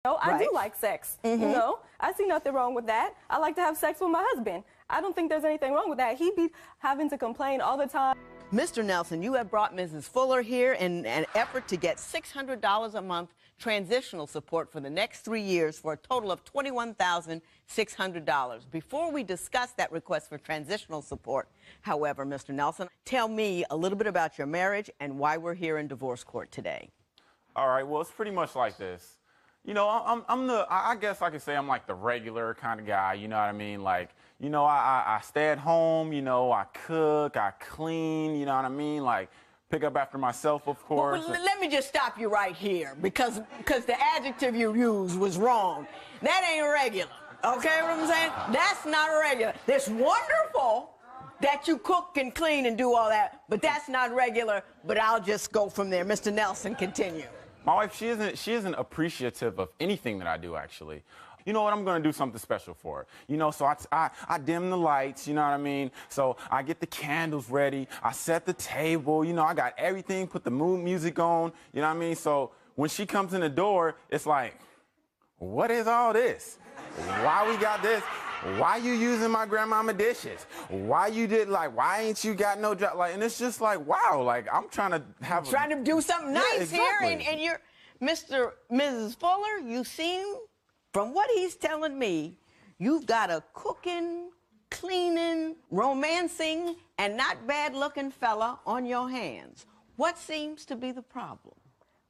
know, I Right. do like sex. You know, I see nothing wrong with that. I like to have sex with my husband. I don't think there's anything wrong with that. He'd be having to complain all the time. Mr. Nelson, you have brought Mrs. Fuller here in an effort to get $600 a month transitional support for the next 3 years for a total of $21,600. Before we discuss that request for transitional support, however, Mr. Nelson, tell me a little bit about your marriage and why we're here in divorce court today. All right, well, it's pretty much like this. You know, I guess I could say I'm like the regular kind of guy, you know what I mean? Like, you know, I stay at home, you know, I cook, I clean, you know what I mean? Like, pick up after myself, of course. Well, let me just stop you right here because the adjective you used was wrong. That ain't regular, okay what I'm saying? That's not regular. It's wonderful that you cook and clean and do all that, but that's not regular, but I'll just go from there. Mr. Nelson, continue. My wife, she isn't appreciative of anything that I do, actually. You know what, I'm gonna do something special for her. You know, so I dim the lights, you know what I mean? So I get the candles ready, I set the table, you know, I got everything, put the mood music on, you know what I mean? So when she comes in the door, it's like, what is all this? Why we got this? Why you using my grandmama dishes? Why ain't you got no job? Like, and it's just like, wow, like I'm trying to do something nice exactly. here, and you're, Mrs. Fuller, you seem, from what he's telling me, you've got a cooking, cleaning, romancing, and not bad-looking fella on your hands. What seems to be the problem?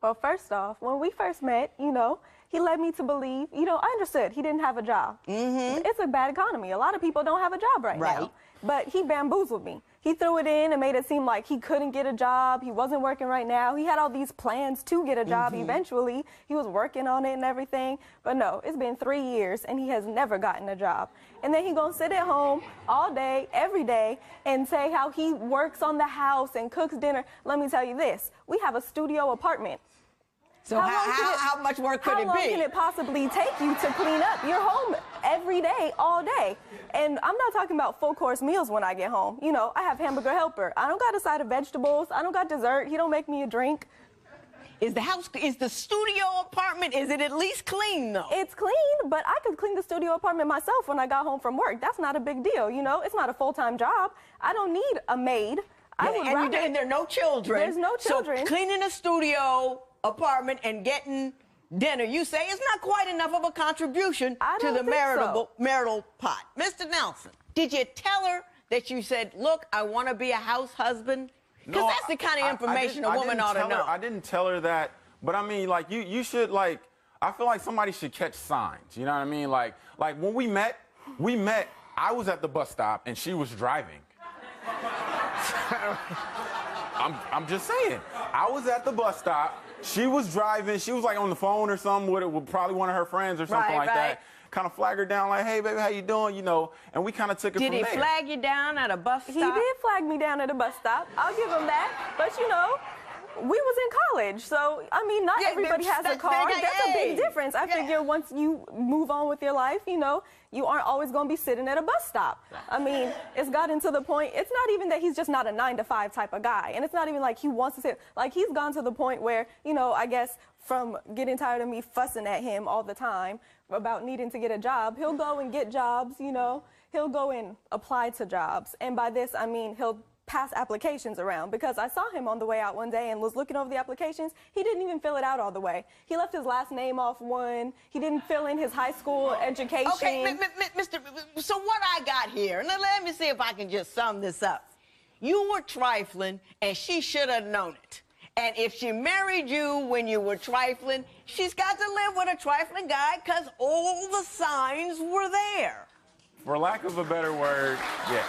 Well, first off, when we first met, you know, he led me to believe, you know, I understood he didn't have a job. It's a bad economy. A lot of people don't have a job right now. But he bamboozled me. He threw it in and made it seem like he couldn't get a job. He wasn't working right now. He had all these plans to get a job eventually. He was working on it and everything. But no, it's been 3 years and he has never gotten a job. And then he gonna sit at home all day, every day, and say how he works on the house and cooks dinner. Let me tell you this, we have a studio apartment. So how much work could it be? How long can it possibly take you to clean up your home every day, all day? And I'm not talking about full course meals when I get home. You know, I have hamburger helper. I don't got a side of vegetables. I don't got dessert. He don't make me a drink. Is the studio apartment, is it at least clean though? It's clean, but I could clean the studio apartment myself when I got home from work. That's not a big deal, you know? It's not a full-time job. I don't need a maid. And there are no children. There's no children. So cleaning a studio apartment and getting dinner, you say, is not quite enough of a contribution to the marital pot. Mr. Nelson, did you tell her that you said, look, I want to be a house husband? Because No, that's the kind of information a woman ought to know. I didn't tell her that, but I mean, like, you should, like, I feel like somebody should catch signs, you know what I mean? Like when we met, I was at the bus stop and she was driving. I'm just saying, I was at the bus stop, she was driving, she was like on the phone or something with probably one of her friends or something like that. Kind of flag her down like, hey, baby, how you doing? You know, and we kind of took it from there. Did he flag you down at a bus stop? He did flag me down at a bus stop. I'll give him that. But, you know, we was in college, so, I mean, not everybody has a car. That's a big difference. I figure once you move on with your life, you know, you aren't always going to be sitting at a bus stop. I mean, it's gotten to the point, it's not even that he's just not a 9-to-5 type of guy. And it's not even like he wants to sit, like he's gone to the point where, you know, I guess from getting tired of me fussing at him all the time about needing to get a job, he'll go and get jobs, you know, he'll go and apply to jobs. And by this, I mean, he'll pass applications around, because I saw him on the way out one day and was looking over the applications. He didn't even fill it out all the way. He left his last name off one. He didn't fill in his high school education. Okay, Mr. So what I got here, and let me see if I can just sum this up. You were trifling, and she should have known it. And if she married you when you were trifling, she's got to live with a trifling guy because all the signs were there. For lack of a better word, yeah.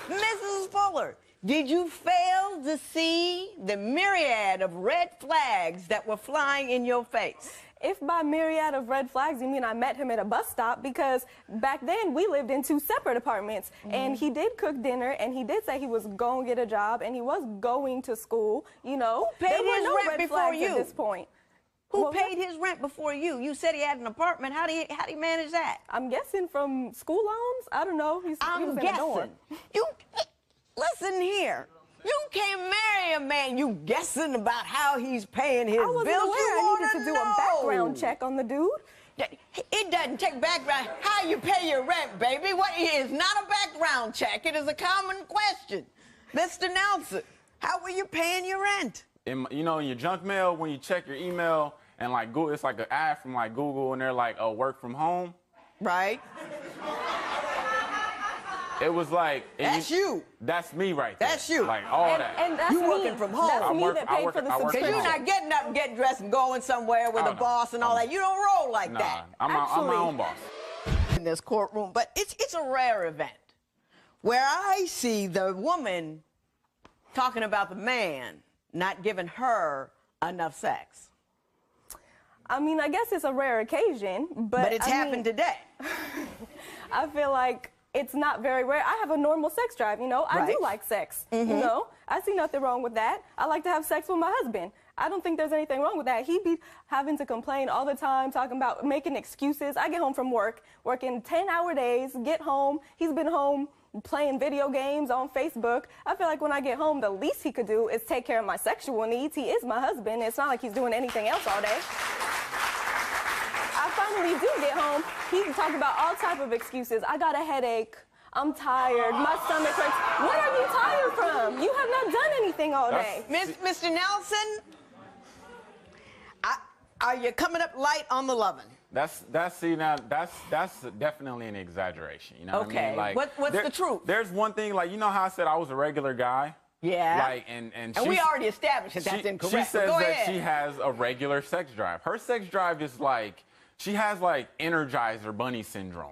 Mrs. Fuller, did you fail to see the myriad of red flags that were flying in your face? If by myriad of red flags you mean I met him at a bus stop, because back then we lived in 2 separate apartments, and he did cook dinner, and he did say he was going to get a job, and he was going to school, you know. Who paid his rent before you? At this point. Who paid his rent before you? You said he had an apartment. How do you manage that? I'm guessing from school loans. I don't know. He was in a dorm. You listen here. You can't marry marry a man, you guessing about how he's paying his I wasn't bills. aware You I needed wanna to do a know. background check on the dude. It doesn't take background. How you pay your rent, baby? What it is not a background check. It is a common question. Mr. Nelson, how were you paying your rent? In your junk mail, when you check your email and like Google, it's like an ad from like Google, and they're like, "Oh, work from home." Right. It was like That's you. That's me right there. That's you. Like all that. And that's You me. working from home. That's I me work- that I paid work- for the I work Because from you're home. not getting up and getting dressed and going somewhere with Oh, a no. boss and all that. You don't roll like Nah, that. I'm my Actually- own boss. In this courtroom, but it's a rare event where I see the woman talking about the man not giving her enough sex. I mean, I guess it's a rare occasion, but it's I happened mean, today. I feel like it's not very rare. I have a normal sex drive, I do Right. like sex, I see nothing wrong with that. I like to have sex with my husband. I don't think there's anything wrong with that. He be having to complain all the time, talking about making excuses. I get home from work, working 10-hour days, get home. He's been home playing video games on Facebook. I feel like when I get home, the least he could do is take care of my sexual needs. He is my husband. It's not like he's doing anything else all day. I finally do get home. He can talk about all type of excuses. I got a headache. I'm tired. My stomach hurts. What are you tired from? You have not done anything all day. Mr. Nelson, are you coming up light on the loving? That's definitely an exaggeration. You know what I Okay. mean? Like, What's the truth? There's one thing, like, you know how I said I was a regular guy? Yeah. Like, and we already established that that's incorrect. She says Go that ahead. she has a regular sex drive. Her sex drive is like, she has like Energizer Bunny syndrome.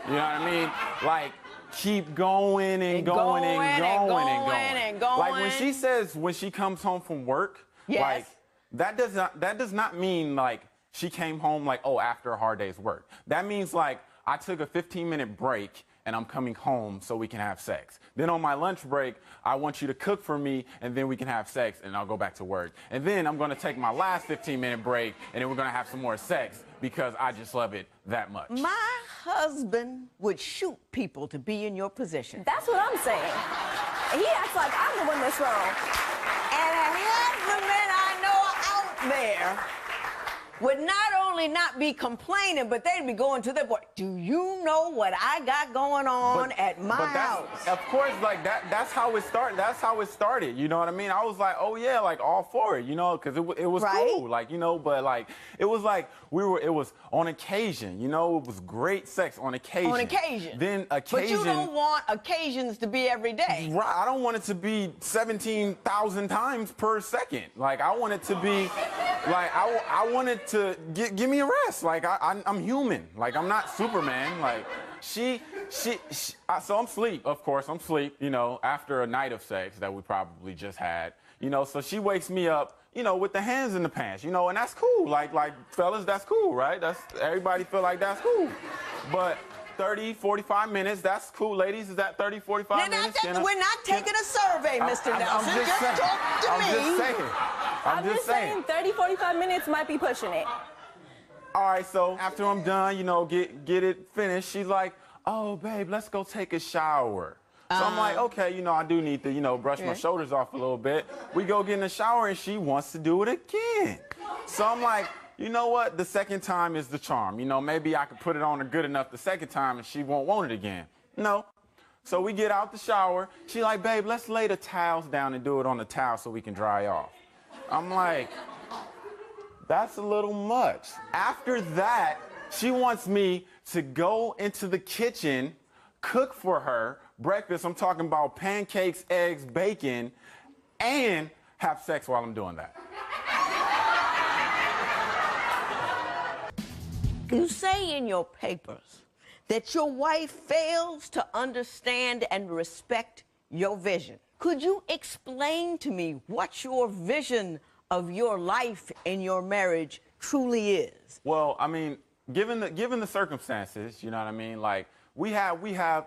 You know what I mean? Like, keep going and going and going and going and going. Like when she says when she comes home from work, Yes. like that does not mean like she came home like, oh, after a hard day's work. That means like I took a 15-minute break and I'm coming home so we can have sex. Then on my lunch break, I want you to cook for me and then we can have sex and I'll go back to work. And then I'm gonna take my last 15-minute break and then we're gonna have some more sex because I just love it that much. My husband would shoot people to be in your position. That's what I'm saying. He acts like I'm the one that's wrong. And half the men I know out there would not only not be complaining, but they'd be going to their boy. Do you know what I got going on at my house? Of course, like that's how it started. That's how it started. You know what I mean? I was like, oh yeah, like all for it, because it was Right. cool, but like it was like it was on occasion, it was great sex on occasion. On occasion. Then occasion. But you don't want occasions to be every day. Right, I don't want it to be 17,000 times per second. Like I want it to be, like I want it to give me a rest. Like I'm human. Like I'm not Superman. Like so I'm asleep. Of course, I'm asleep. After a night of sex that we probably just had. So she wakes me up. With the hands in the pants. And that's cool. Like fellas, that's cool, right? Everybody feel like that's cool. But 30, 45 minutes, that's cool, ladies. Is that 30, 45 minutes? We're not taking a survey, Mr. Nelson. Just talk to me. I'm just saying. 30, 45 minutes might be pushing it. All right, so after I'm done, get it finished, she's like, oh, babe, let's go take a shower. So I'm like, okay, I do need to, brush my shoulders off a little bit. We go get in the shower, and she wants to do it again. So I'm like, you know what? The second time is the charm. Maybe I could put it on her good enough the second time, and she won't want it again. No. So we get out the shower. She like, babe, let's lay the towels down and do it on the towel so we can dry off. I'm like, that's a little much. After that, she wants me to go into the kitchen, cook for her breakfast. I'm talking about pancakes, eggs, bacon, and have sex while I'm doing that. You say in your papers that your wife fails to understand and respect your vision. Could you explain to me what your vision of your life and your marriage truly is? Well, I mean, given the circumstances, you know what I mean? Like, we have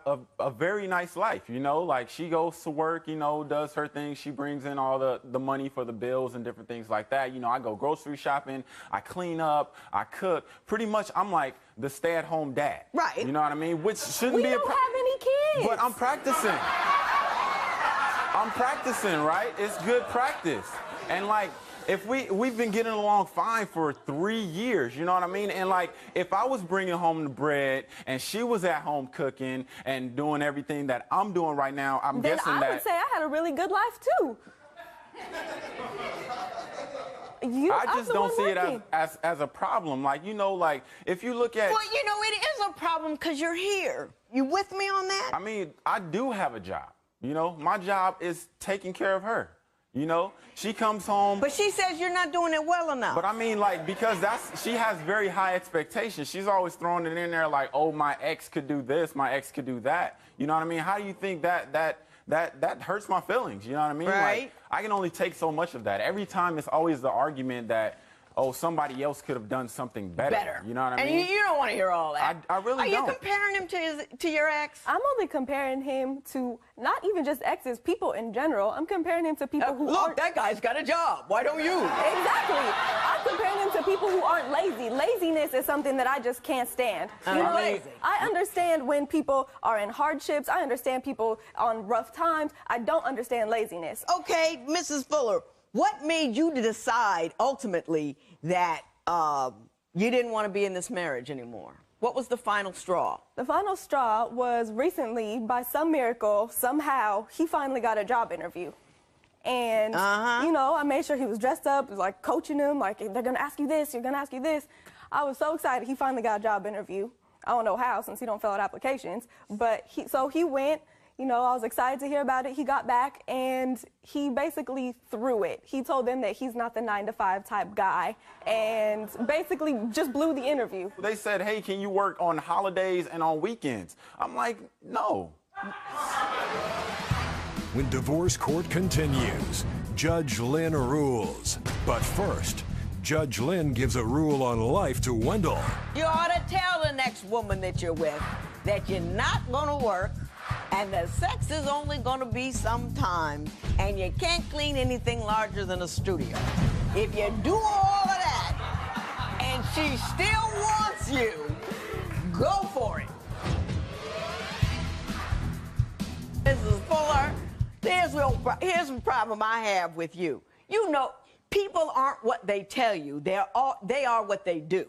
a very nice life, like she goes to work, does her thing. She brings in all the money for the bills and different things like that. I go grocery shopping, I clean up, I cook. Pretty much I'm like the stay-at-home dad. Right. You know what I mean? Which shouldn't We be don't have any kids. But I'm practicing. I'm practicing, right? It's good practice. And like, if we've been getting along fine for 3 years, you know what I mean? And like, if I was bringing home the bread and she was at home cooking and doing everything that I'm doing right now, I'm guessing that... Then I would say I had a really good life too. I just don't see it as a problem. Like, you know, like, if you look at... Well, you know, it is a problem because you're here. You with me on that? I mean, I do have a job. You know, my job is taking care of her. You know, she comes home. But she says you're not doing it well enough. But I mean, like, because she has very high expectations. She's always throwing it in there like, oh, my ex could do this, my ex could do that. You know what I mean? How do you think that hurts my feelings? You know what I mean? Right. Like, I can only take so much of that. Every time it's always the argument that, oh, somebody else could have done something better. You know what I mean? And you don't want to hear all that. I really don't. Are you comparing him to your ex? I'm only comparing him to not even just exes, people in general. I'm comparing him to people who Look, that guy's got a job. Why don't you? Exactly. I'm comparing him to people who aren't lazy. Laziness is something that I just can't stand. You know, lazy. I understand when people are in hardships. I understand people on rough times. I don't understand laziness. Okay, Mrs. Fuller, what made you decide ultimately that you didn't want to be in this marriage anymore? What was the final straw? The final straw was recently, by some miracle, somehow, he finally got a job interview. And, you know, I made sure he was dressed up, like coaching him, like, they're going to ask you this, you're going to ask you this. I was so excited he finally got a job interview. I don't know how, since he don't fill out applications. But so he went. You know, I was excited to hear about it. He got back, and he basically threw it. He told them that he's not the 9-to-5 type guy, and basically just blew the interview. They said, hey, can you work on holidays and on weekends? I'm like, no. When divorce court continues, Judge Lynn rules. But first, Judge Lynn gives a rule on life to Wendell. You ought to tell the next woman that you're with that you're not going to work, and the sex is only going to be sometimes, and you can't clean anything larger than a studio. If you do all of that, and she still wants you, go for it. Mrs. Fuller, here's the problem I have with you. You know, people aren't what they tell you. They are what they do.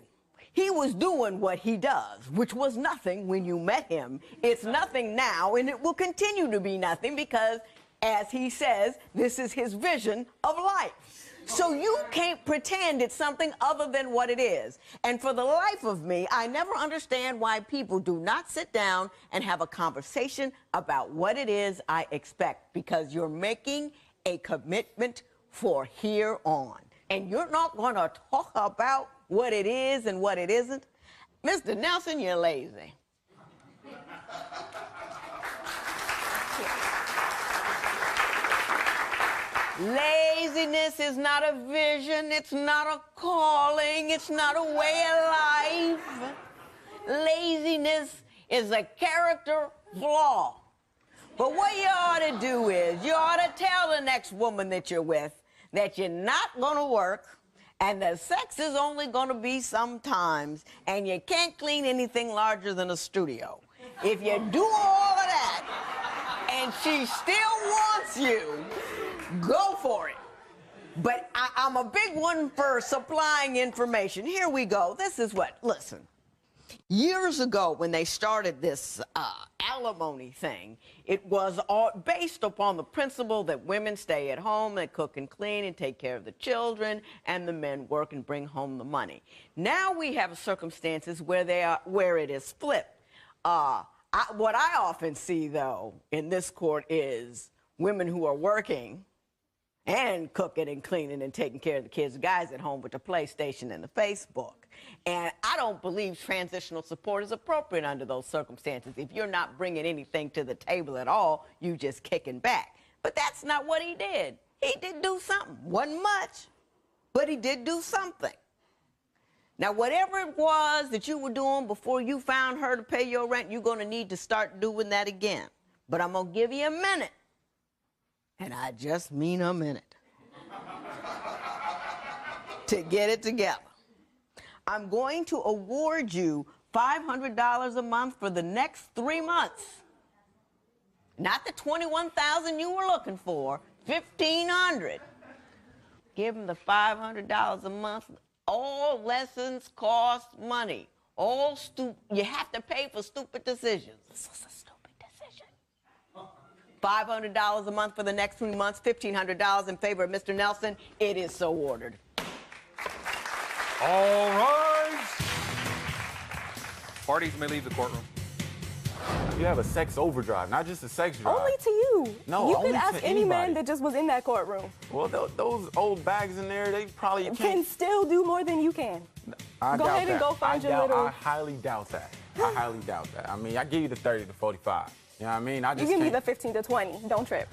He was doing what he does, which was nothing when you met him. It's nothing now, and it will continue to be nothing because, as he says, this is his vision of life. So you can't pretend it's something other than what it is. And for the life of me, I never understand why people do not sit down and have a conversation about what it is I expect, because you're making a commitment for here on. And you're not going to talk about what it is and what it isn't. Mr. Nelson, you're lazy. Laziness is not a vision, it's not a calling, it's not a way of life. Laziness is a character flaw. But what you ought to do is, you ought to tell the next woman that you're with that you're not going to work, and the sex is only going to be sometimes, and you can't clean anything larger than a studio. If you do all of that, and she still wants you, go for it. But I'm a big one for supplying information. Here we go. This is what, listen. Years ago, when they started this alimony thing, it was all based upon the principle that women stay at home, they cook and clean and take care of the children, and the men work and bring home the money. Now we have circumstances where it is flipped. What I often see, though, in this court is women who are working and cooking and cleaning and taking care of the kids, guys at home with the PlayStation and the Facebook. And I don't believe transitional support is appropriate under those circumstances. If you're not bringing anything to the table at all, you just kicking back. But that's not what he did. He did do something. Wasn't much, but he did do something. Now, whatever it was that you were doing before you found her to pay your rent, you're going to need to start doing that again. But I'm going to give you a minute. And I just mean a minute, to get it together. I'm going to award you $500 a month for the next 3 months. Not the $21,000 you were looking for, $1,500. Give them the $500 a month. All lessons cost money. You have to pay for stupid decisions. This is a stupid decision. $500 a month for the next 3 months, $1,500 in favor of Mr. Nelson. It is so ordered. All rise. Parties may leave the courtroom. You have a sex overdrive, not just a sex drive. Only to you. No, you only could ask to any man anybody. that just was in that courtroom. Well, those old bags in there, they probably Can can't. still do more than you can. I Go doubt ahead and that. go find I your doubt, little- I highly doubt that. I highly doubt that. I mean, I give you the 30 to 45. You know what I mean? I You just give me can't. the 15 to 20. Don't trip.